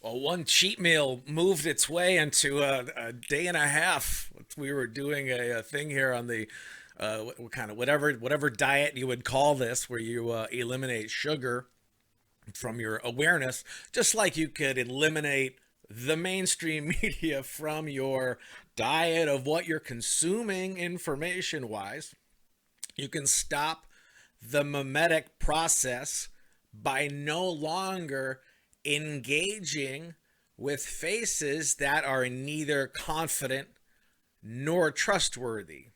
Well, one cheat meal moved its way into a day and a half. We were doing a thing here on the what kind of whatever diet you would call this, where you eliminate sugar from your awareness, just like you could eliminate the mainstream media from your diet of what you're consuming information wise. You can stop the memetic process by no longer engaging with faces that are neither confident nor trustworthy.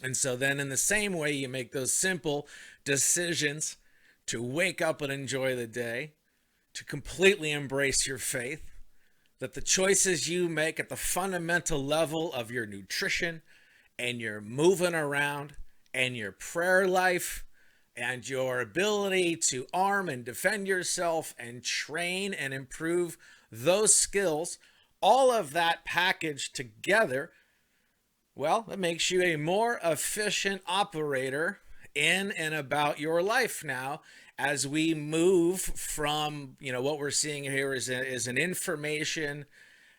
And so then in the same way you make those simple decisions to wake up and enjoy the day, to completely embrace your faith, that the choices you make at the fundamental level of your nutrition and your moving around and your prayer life and your ability to arm and defend yourself and train and improve those skills, all of that packaged together, well, it makes you a more efficient operator in and about your life now as we move from, what we're seeing here is an information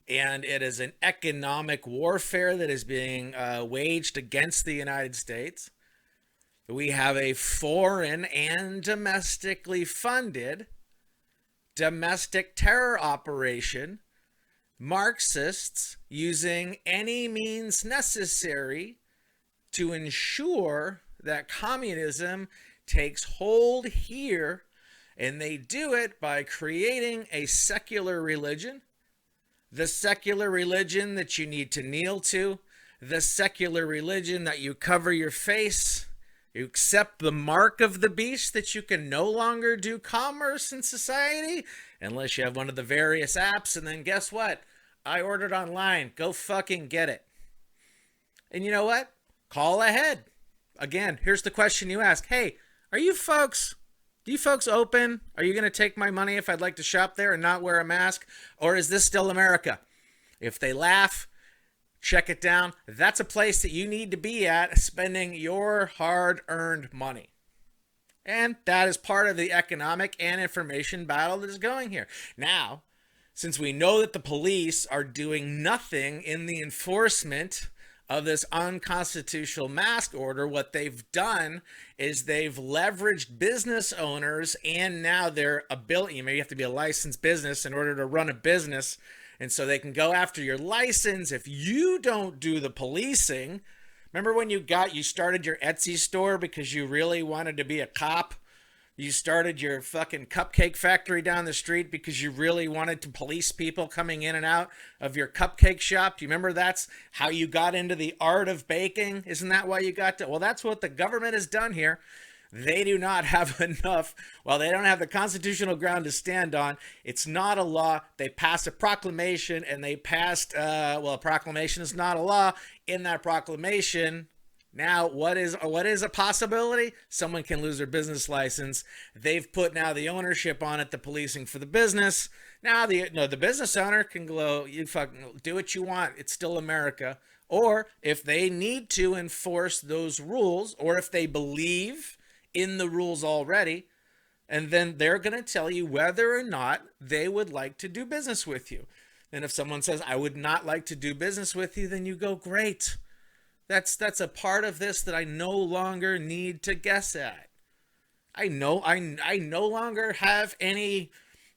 and it is an economic warfare that is being waged against the United States. We have a foreign and domestically funded domestic terror operation, Marxists using any means necessary to ensure that communism takes hold here, and they do it by creating a secular religion, the secular religion that you need to kneel to, the secular religion that you cover your face. You accept the mark of the beast that you can no longer do commerce in society unless you have one of the various apps. And then guess what? I ordered online. Go fucking get it. And you know what? Call ahead. Again, here's the question you ask. Hey, do you folks open? Are you going to take my money if I'd like to shop there and not wear a mask? Or is this still America? If they laugh, check it down. That's a place that you need to be at, spending your hard-earned money. And that is part of the economic and information battle that is going here. Now, since we know that the police are doing nothing in the enforcement of this unconstitutional mask order, what they've done is they've leveraged business owners and now their ability. You have to be a licensed business in order to run a business. And so they can go after your license if you don't do the policing. Remember when you started your Etsy store because you really wanted to be a cop? You started your fucking cupcake factory down the street because you really wanted to police people coming in and out of your cupcake shop. Do you remember that's how you got into the art of baking? Isn't that why you got to? Well, that's what the government has done here. They do not have enough. Well, they don't have the constitutional ground to stand on. It's not a law. They passed a proclamation and they passed, a proclamation is not a law. In that proclamation, now what is a possibility? Someone can lose their business license. They've put now the ownership on it, the policing for the business. Now the business owner can go, you fucking do what you want. It's still America. Or if they need to enforce those rules, or if they believe in the rules already, and then they're going to tell you whether or not they would like to do business with you. And if someone says, I would not like to do business with you, then you go, great. That's a part of this that I no longer need to guess at. I no longer have any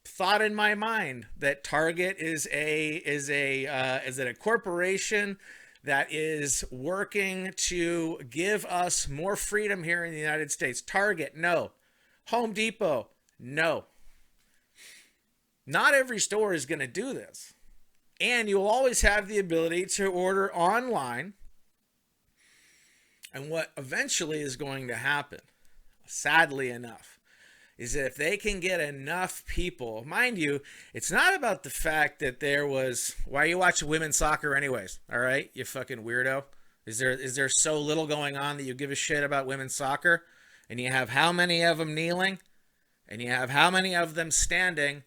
thought in my mind that Target is a corporation that is working to give us more freedom here in the United States. Target, no. Home Depot, no. Not every store is going to do this. And you'll always have the ability to order online. And what eventually is going to happen, sadly enough, is that if they can get enough people, mind you, it's not about the fact that there was, why are you watching women's soccer anyways? All right, you fucking weirdo. Is there so little going on that you give a shit about women's soccer? And you have how many of them kneeling? And you have how many of them standing,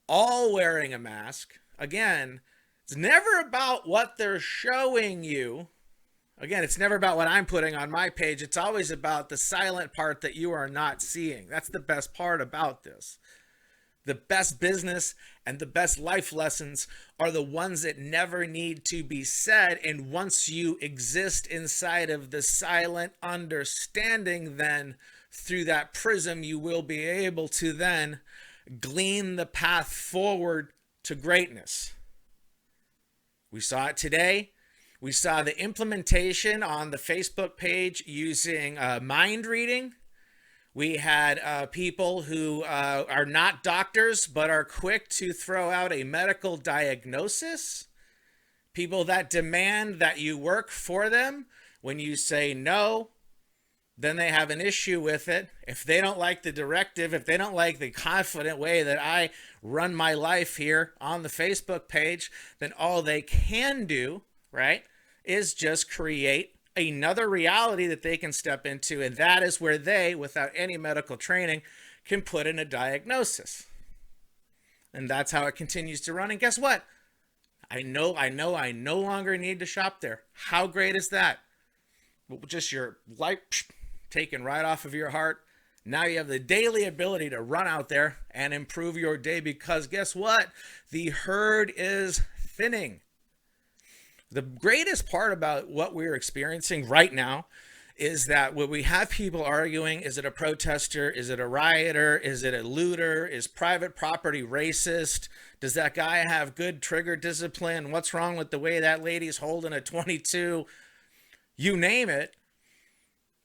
all wearing a mask? Again, it's never about what they're showing you. Again, it's never about what I'm putting on my page. It's always about the silent part that you are not seeing. That's the best part about this. The best business and the best life lessons are the ones that never need to be said. And once you exist inside of the silent understanding, then through that prism, you will be able to then glean the path forward to greatness. We saw it today. We saw the implementation on the Facebook page using mind reading. We had people who are not doctors but are quick to throw out a medical diagnosis. People that demand that you work for them. When you say no, then they have an issue with it. If they don't like the directive, if they don't like the confident way that I run my life here on the Facebook page, then all they can do, right, is just create another reality that they can step into, and that is where they, without any medical training, can put in a diagnosis. And that's how it continues to run. And guess what? I no longer need to shop there. How great is that? Just your life taken right off of your heart. Now you have the daily ability to run out there and improve your day, because guess what? The herd is thinning. The greatest part about what we're experiencing right now is that when we have people arguing, is it a protester? Is it a rioter? Is it a looter? Is private property racist? Does that guy have good trigger discipline? What's wrong with the way that lady's holding a 22? You name it.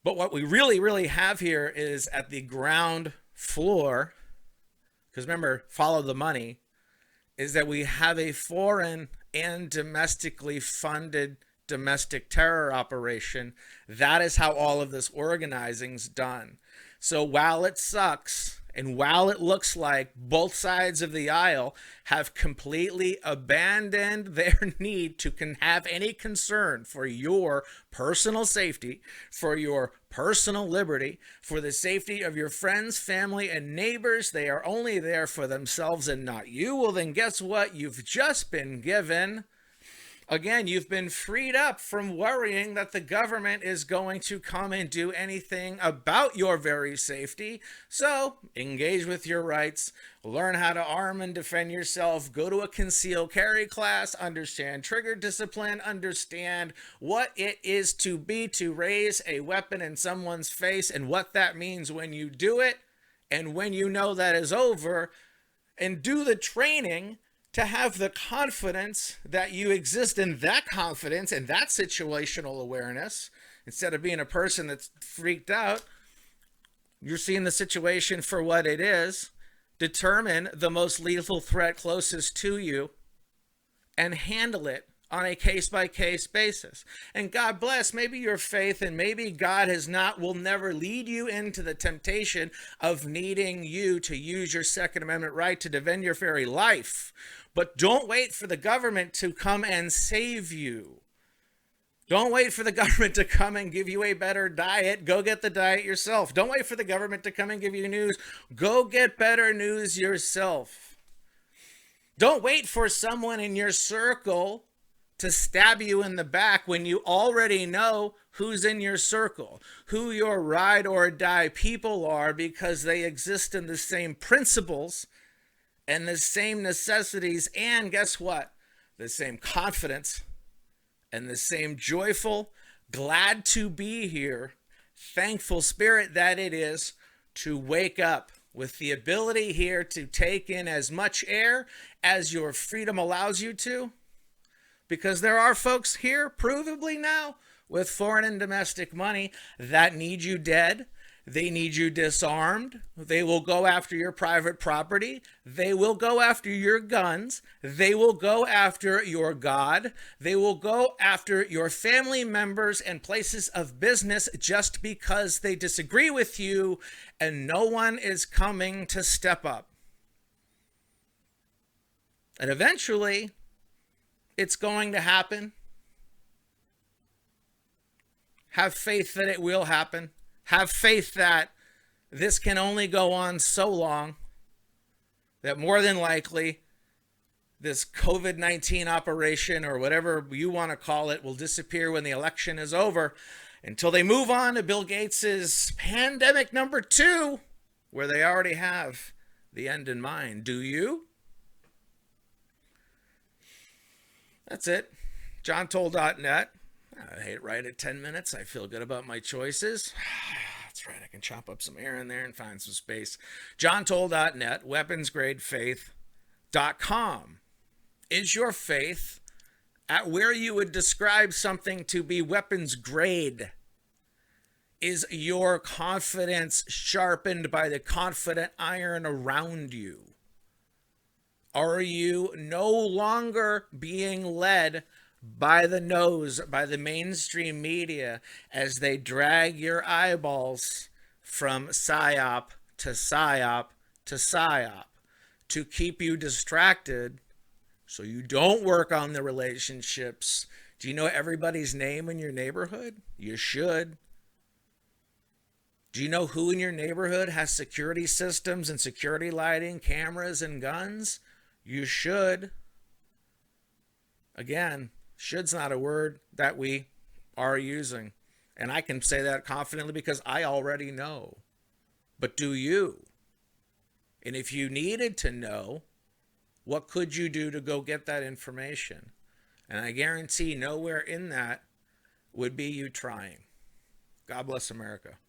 But what we really have here is at the ground floor, because remember, follow the money, is that we have a foreign and domestically funded domestic terror operation. That is how all of this organizing's done. So while it sucks, and while it looks like both sides of the aisle have completely abandoned their need to have any concern for your personal safety, for your personal liberty, for the safety of your friends, family, and neighbors, they are only there for themselves and not you. Well, then guess what? You've just been given, again, you've been freed up from worrying that the government is going to come and do anything about your very safety. So engage with your rights, learn how to arm and defend yourself, go to a concealed carry class, understand trigger discipline, understand what it is to raise a weapon in someone's face and what that means when you do it and when you know that is over, and do the training to have the confidence that you exist in that confidence and that situational awareness. Instead of being a person that's freaked out, you're seeing the situation for what it is, determine the most lethal threat closest to you, and handle it on a case-by-case basis. And God bless, maybe your faith and maybe God will never lead you into the temptation of needing you to use your Second Amendment right to defend your very life. But don't wait for the government to come and save you. Don't wait for the government to come and give you a better diet. Go get the diet yourself. Don't wait for the government to come and give you news. Go get better news yourself. Don't wait for someone in your circle to stab you in the back when you already know who's in your circle, who your ride or die people are, because they exist in the same principles and the same necessities, and guess what? The same confidence and the same joyful, glad to be here, thankful spirit that it is to wake up with the ability here to take in as much air as your freedom allows you to. Because there are folks here, provably now, with foreign and domestic money that need you dead. They need you disarmed. They will go after your private property. They will go after your guns. They will go after your God. They will go after your family members and places of business just because they disagree with you, and no one is coming to step up. And eventually, it's going to happen. Have faith that it will happen. Have faith that this can only go on so long, that more than likely this COVID-19 operation, or whatever you want to call it, will disappear when the election is over, until they move on to Bill Gates's pandemic number 2, where they already have the end in mind. Do you? That's it. JohnToll.net. I hate right at 10 minutes. I feel good about my choices. That's right. I can chop up some air in there and find some space. JohnToll.net. Weaponsgradefaith.com. Is your faith at where you would describe something to be weapons grade? Is your confidence sharpened by the confident iron around you? Are you no longer being led by the nose, by the mainstream media, as they drag your eyeballs from PSYOP to PSYOP to PSYOP to keep you distracted so you don't work on the relationships? Do you know everybody's name in your neighborhood? You should. Do you know who in your neighborhood has security systems and security lighting, cameras, and guns? You should. Again, should's not a word that we are using. And I can say that confidently because I already know. But do you? And if you needed to know, what could you do to go get that information? And I guarantee nowhere in that would be you trying. God bless America.